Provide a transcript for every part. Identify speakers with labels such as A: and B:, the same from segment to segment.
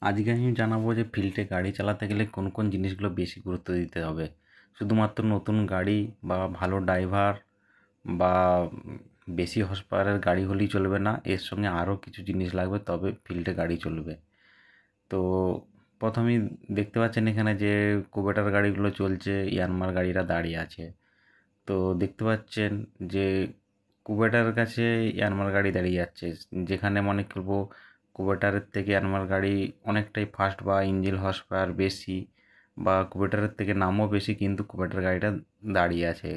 A: আজকে আমি জানাবো যে ফিল্ডে গাড়ি চালাতে গেলে কোন কোন জিনিসগুলো বেশি গুরুত্ব দিতে হবে। শুধুমাত্র নতুন গাড়ি বা ভালো ড্রাইভার বা বেশি হর্স পাওয়ারের গাড়ি হলেই চলবে না, এর সঙ্গে আরও কিছু জিনিস লাগবে, তবে ফিল্ডে গাড়ি চলবে। তো প্রথমেই দেখতে পাচ্ছেন এখানে যে কুবেটার গাড়িগুলো চলছে, ইয়ানমার গাড়িরা দাঁড়িয়ে আছে। তো দেখতে পাচ্ছেন যে কুবেটার কাছে ইয়ানমার গাড়ি দাঁড়িয়ে যাচ্ছে, যেখানে মনে করবো কুবেটারের থেকে ইয়ানমার গাড়ি অনেকটাই ফাস্ট বা ইঞ্জিন হর্স পাওয়ার বেশি, বা কুবেটারের থেকে নামও বেশি, কিন্তু কুবেটার গাড়িটা দাঁড়িয়ে আছে।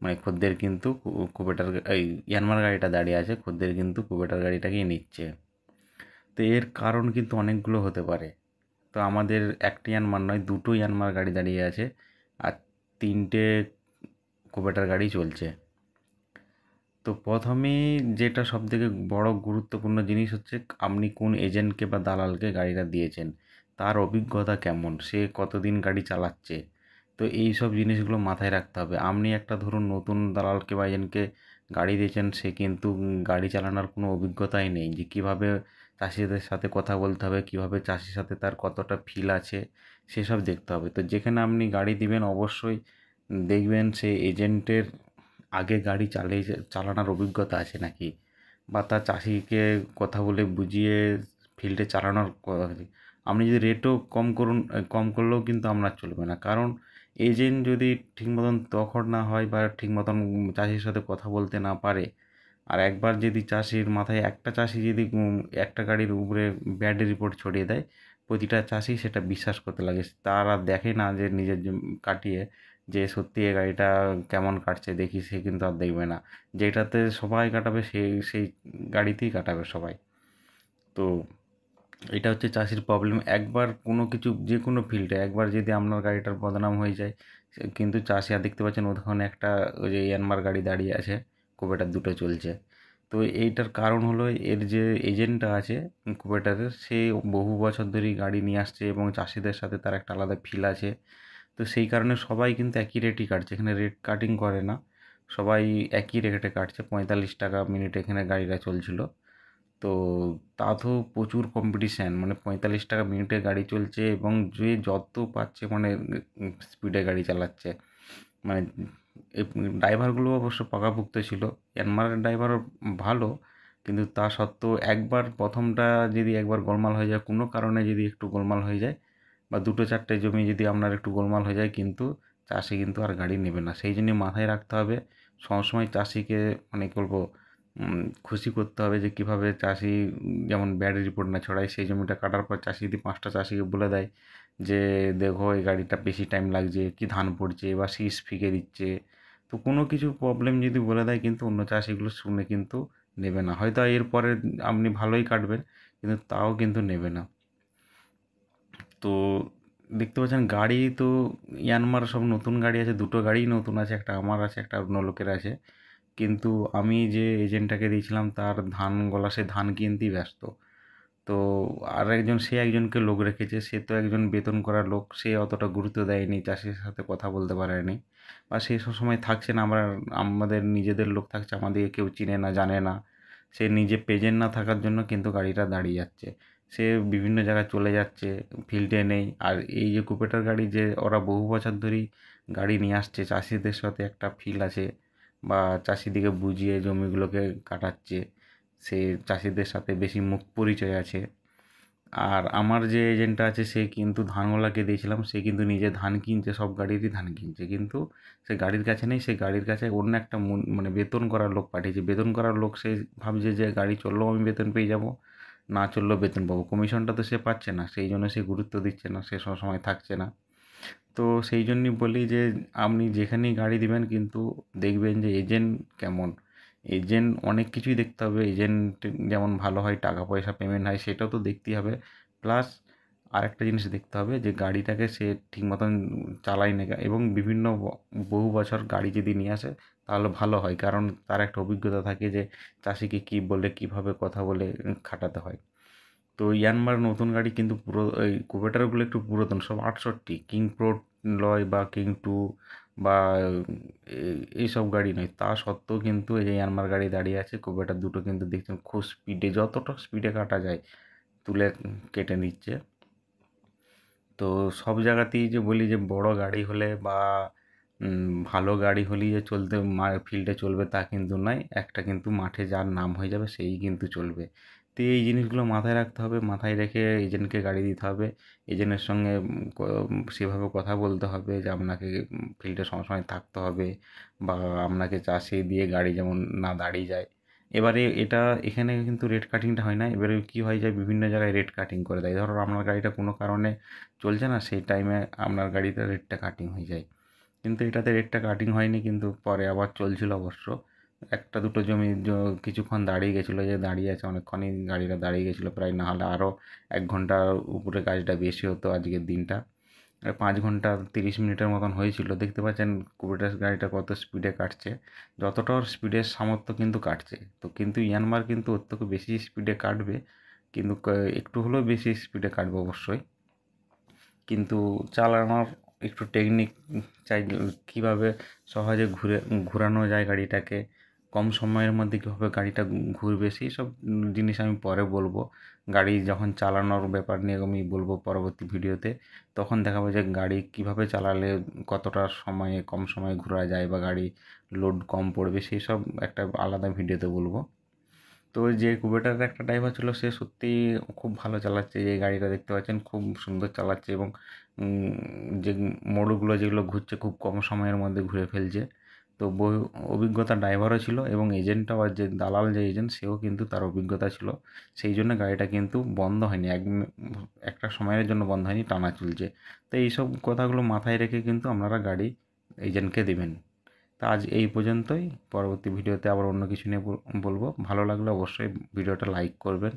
A: মানে খদ্দের কিন্তু কুবেটার এই ইয়ানমার গাড়িটা দাঁড়িয়ে আছে, খদ্দের কিন্তু কুবেটার গাড়িটাকেই নিচ্ছে। তো এর কারণ কিন্তু অনেকগুলো হতে পারে। তো আমাদের একটি ইয়ানমার নয়, দুটো ইয়ানমার গাড়ি দাঁড়িয়ে আছে আর তিনটে কুবেটার গাড়ি চলছে। তো প্রথমেই যেটা সবথেকে বড় গুরুত্বপূর্ণ জিনিস হচ্ছে, আপনি কোন এজেন্টকে বা দালালকে গাড়িটা দিয়েছেন, তার অভিজ্ঞতা কেমন, সে কতদিন গাড়ি চালাচ্ছে। তো এই সব জিনিসগুলো মাথায় রাখতে হবে। আপনি একটা ধরুন নতুন দালালকে বা এজেন্টকে গাড়ি দিয়েছেন, সে কিন্তু গাড়ি চালানোর কোনো অভিজ্ঞতাই নেই, যে কীভাবে চাষিদের সাথে কথা বলতে হবে, কীভাবে চাষির সাথে তার কতটা ফিল আছে, সেসব দেখতে হবে। তো যেখানে আপনি গাড়ি দিবেন অবশ্যই দেখবেন সে এজেন্টের আগে গাড়ি চালানোর অভিজ্ঞতা আছে নাকি, বা তার চাষিকে কথা বলে বুঝিয়ে ফিল্ডে চালানোর আছে। আপনি যদি রেটও কম করুন, কম করলেও কিন্তু আপনার চলবে না, কারণ এজেন্ট যদি ঠিক মতন তখন না হয় বা ঠিক মতন চাষির সাথে কথা বলতে না পারে, আর একবার যদি চাষির মাথায় একটা চাষি যদি একটা গাড়ির উপরে ব্যাড রিপোর্ট ছড়িয়ে দেয়, প্রতিটা চাষি সেটা বিশ্বাস করতে লাগে। তারা দেখে না যে নিজের কাটিয়ে যে সত্যি এই গাড়িটা কেমন কাটছে দেখি, সে কিন্তু আর দেখবে না। যেটাতে সবাই কাটাবে সেই গাড়িতেই কাটাবে সবাই। তো এটা হচ্ছে চাষির প্রবলেম। একবার কোনো কিছু যে কোনো ফিল্ডে একবার যদি আপনার গাড়িটার বদনাম হয়ে যায়, কিন্তু চাষি, আর দেখতে পাচ্ছেন ওখানে একটা ওই যে ইয়ানমার গাড়ি দাঁড়িয়ে আছে, কুবেটার দুটো চলছে। তো এইটার কারণ হলো এর যে এজেন্টটা আছে কুবেটারের, সে বহু বছর ধরেই গাড়ি নিয়ে আসছে এবং চাষিদের সাথে তার একটা আলাদা ফিল আছে। তো সেই কারণে সবাই কিন্তু একই রেটই কাটছে, এখানে রেট কাটিং করে না, সবাই একই রেটে কাটছে। 45 টাকা মিনিটে এখানে গাড়িটা চলছিল। তো তা তো প্রচুর কম্পিটিশান, মানে 45 টাকা মিনিটে গাড়ি চলছে এবং যে যত পারছে মানে স্পিডে গাড়ি চালাচ্ছে। মানে এই ড্রাইভারগুলো অবশ্য পাকাপোক্ত ছিল, ইয়ানমারের ড্রাইভারও ভালো, কিন্তু তা সত্ত্বেও একবার প্রথমটা যদি একবার গোলমাল হয়ে যায়, কোনো কারণে যদি একটু গোলমাল হয়ে যায়, বা দুটো চারটে জমি যদি আপনার একটু গোলমাল হয়ে যায়, কিন্তু চাষি কিন্তু আর গাড়ি নেবে না। সেই জন্য মাথায় রাখতে হবে সবসময় চাষিকে, মানে কী বলবো, খুশি করতে হবে যে কীভাবে চাষি যেমন ব্যাড রিপোর্ট না ছড়ায়। সেই জমিটা কাটার পর চাষি যদি 5টা চাষিকে বলে দেয় যে দেখো এই গাড়িটা বেশি টাইম লাগছে, কি ধান পড়ছে বা শীষ ফিকে দিচ্ছে, তো কোনো কিছু প্রবলেম যদি বলে দেয়, কিন্তু অন্য চাষিগুলো শুনে কিন্তু নেবে না। হয়তো এরপরে আপনি ভালোই কাটবেন, কিন্তু তাও কিন্তু নেবে না। তো দেখতে পাচ্ছেন গাড়ি তো ইয়ানমার সব নতুন গাড়ি আছে, দুটো গাড়িই নতুন আছে, একটা আমার আছে, একটা অন্য লোকের আছে। কিন্তু আমি যে এজেন্টটাকে দিয়েছিলাম তার ধান গলা, সে ধান কিনতেই ব্যস্ত। তো আর একজন, সে একজনকে লোক রেখেছে, সে তো একজন বেতন করা লোক, সে অতটা গুরুত্ব দেয়নি, চাষির সাথে কথা বলতে পারেনি, বা সে সবসময় থাকছে না। আমাদের নিজেদের লোক থাকছে, আমাদেরকে কেউ চিনে না জানে না, সে নিজে প্রেজেন্ট না থাকার জন্য কিন্তু গাড়িটা দাঁড়িয়ে যাচ্ছে। সে বিভিন্ন জায়গায় চলে যাচ্ছে, ফিল্ডে নেই। আর এই যে কুপেটার গাড়ি, যে ওরা বহু বছর ধরেই গাড়ি নিয়ে আসছে, চাষিদের সাথে একটা ফিল আছে, বা চাষিদিকে বুঝিয়ে জমিগুলোকে কাটাচ্ছে, সে চাষিদের সাথে বেশি মুখ পরিচয় আছে। আর আমার যে এজেন্টটা আছে, সে কিন্তু ধানওয়ালাকে দিয়েছিলাম, সে কিন্তু নিজে ধান কিনছে, সব গাড়িরই ধান কিনছে, কিন্তু সে গাড়ির কাছে নেই, সে গাড়ির কাছে অন্য একটা মানে বেতন করার লোক পাঠিয়েছে। বেতন করার লোক, সে ভাবছে যে গাড়ি চললেও আমি বেতন পেয়ে যাব, না চললেও বেতন পাবো, কমিশনটা তো সে পাচ্ছে না, সেই জন্য সে গুরুত্ব দিচ্ছে না, সে সবসময় থাকছে না। তো সেই জন্যই বলি যে আপনি যেখানেই গাড়ি দিবেন, কিন্তু দেখবেন যে এজেন্ট কেমন। এজেন্ট অনেক কিছুই দেখতে হবে, এজেন্ট যেমন ভালো হয়, টাকা পয়সা পেমেন্ট হয়, সেটাও তো দেখতেই হবে। প্লাস আরেকটা জিনিস দেখতে হবে যে গাড়িটাকে সে ঠিক মতন চালায় না, এবং বিভিন্ন বহু বছর গাড়ি যদি নিয়ে আসে তাহলে ভালো হয়, কারণ তার একটা অভিজ্ঞতা থাকে যে চাষিকে কী বলে, কীভাবে কথা বলে খাটাতে হয়। তো ইয়ানমার নতুন গাড়ি, কিন্তু পুরো এই কুবেটারগুলো একটু পুরাতন, সব 68 কিং প্রো নয় বা কিং টু বা এইসব গাড়ি নয়। তা সত্ত্বেও কিন্তু এই যে ইয়ানমার গাড়ি দাঁড়িয়ে আছে, কুবেটার দুটো কিন্তু দেখছেন খুব স্পিডে, যতটা স্পিডে কাটা যায় তুলে কেটে নিচ্ছে। তো সব জায়গাতেই যে বলি যে বড় গাড়ি হলে বা ভালো গাড়ি হলেই যে চলতে ফিল্ডে চলবে তা কিন্তু নয়। একটা কিন্তু মাঠে যার নাম হয়ে যাবে সেই কিন্তু চলবে। তো এই জিনিসগুলো মাথায় রাখতে হবে, মাথায় রেখে এজেন্টকে গাড়ি দিতে হবে। এজেন্টের সঙ্গে সেভাবে কথা বলতে হবে যে আপনাকে ফিল্ডে সবসময় থাকতে হবে, বা আপনাকে চাষে দিয়ে গাড়ি যেমন না দাঁড়িয়ে যায়। এবারে এখানে কিন্তু রেট কাটিংটা হয় না। এবারে কী হয়ে যায়, বিভিন্ন জায়গায় রেট কাটিং করে দেয়। ধরো আপনার গাড়িটা কোনো কারণে চলছে না, সেই টাইমে আপনার গাড়িতে রেটটা কাটিং হয়ে যায়। কিন্তু এটাতে রেটটা কাটিং হয়নি, কিন্তু পরে আবার চলছিল অবশ্য। একটা দুটো জমি কিছুক্ষণ দাঁড়িয়ে গেছিলো, যে দাঁড়িয়ে আছে অনেকক্ষণই গাড়িটা দাঁড়িয়ে গেছিলো প্রায়, না হলে আরও 1 ঘন্টার উপরে কাজটা বেশি হতো আজকের দিনটা। 5 ঘন্টা 30 মিনিটের মতন হয়েছিল। দেখতে পাচ্ছেন কুবেটাস গাড়িটা কত স্পিডে কাটছে, যতটা ওর স্পিডের সামর্থ্য কিন্তু কাটছে। তো কিন্তু ইয়ানমার কিন্তু ওর থেকে বেশি স্পিডে কাটবে, কিন্তু একটু হলেও বেশি স্পিডে কাটবে অবশ্যই। কিন্তু চালানোর একটু টেকনিক চাই, কীভাবে সহজে ঘোরানো যায় গাড়িটাকে, কম সময়ের মধ্যে কীভাবে গাড়িটা ঘুরবে, সেই সব জিনিস আমি পরে বলবো। গাড়ি যখন চালানোর ব্যাপার নিয়ে আমি বলবো পরবর্তী ভিডিওতে, তখন দেখাবো যে গাড়ি কীভাবে চালালে কতটা সময়ে কম সময়ে ঘোরা যায়, বা গাড়ি লোড কম পড়বে, সেই সব একটা আলাদা ভিডিওতে বলবো। তো যে কুবেটার একটা ড্রাইভার ছিল, সে সত্যিই খুব ভালো চালাচ্ছে। এই গাড়িটা দেখতে পাচ্ছেন খুব সুন্দর চালাচ্ছে, এবং যে মোড়গুলো যেগুলো ঘুরছে খুব কম সময়ের মধ্যে ঘুরে ফেলছে। তো বহু অভিজ্ঞতা ড্রাইভারও ছিল, এবং এজেন্টটাও, আর যে দালাল যে এজেন্ট, সেও কিন্তু তার অভিজ্ঞতা ছিল। সেই জন্য গাড়িটা কিন্তু বন্ধ হয়নি, একটা সময়ের জন্য বন্ধ হয়নি, টানা চলছে। তো এইসব কথাগুলো মাথায় রেখে কিন্তু আপনারা গাড়ি এজেন্টকে দেবেন। তা আজ এই পর্যন্তই। পরবর্তী ভিডিওতে আবার অন্য কিছু নিয়ে বলবো। ভালো লাগলে অবশ্যই ভিডিওটা লাইক করবেন।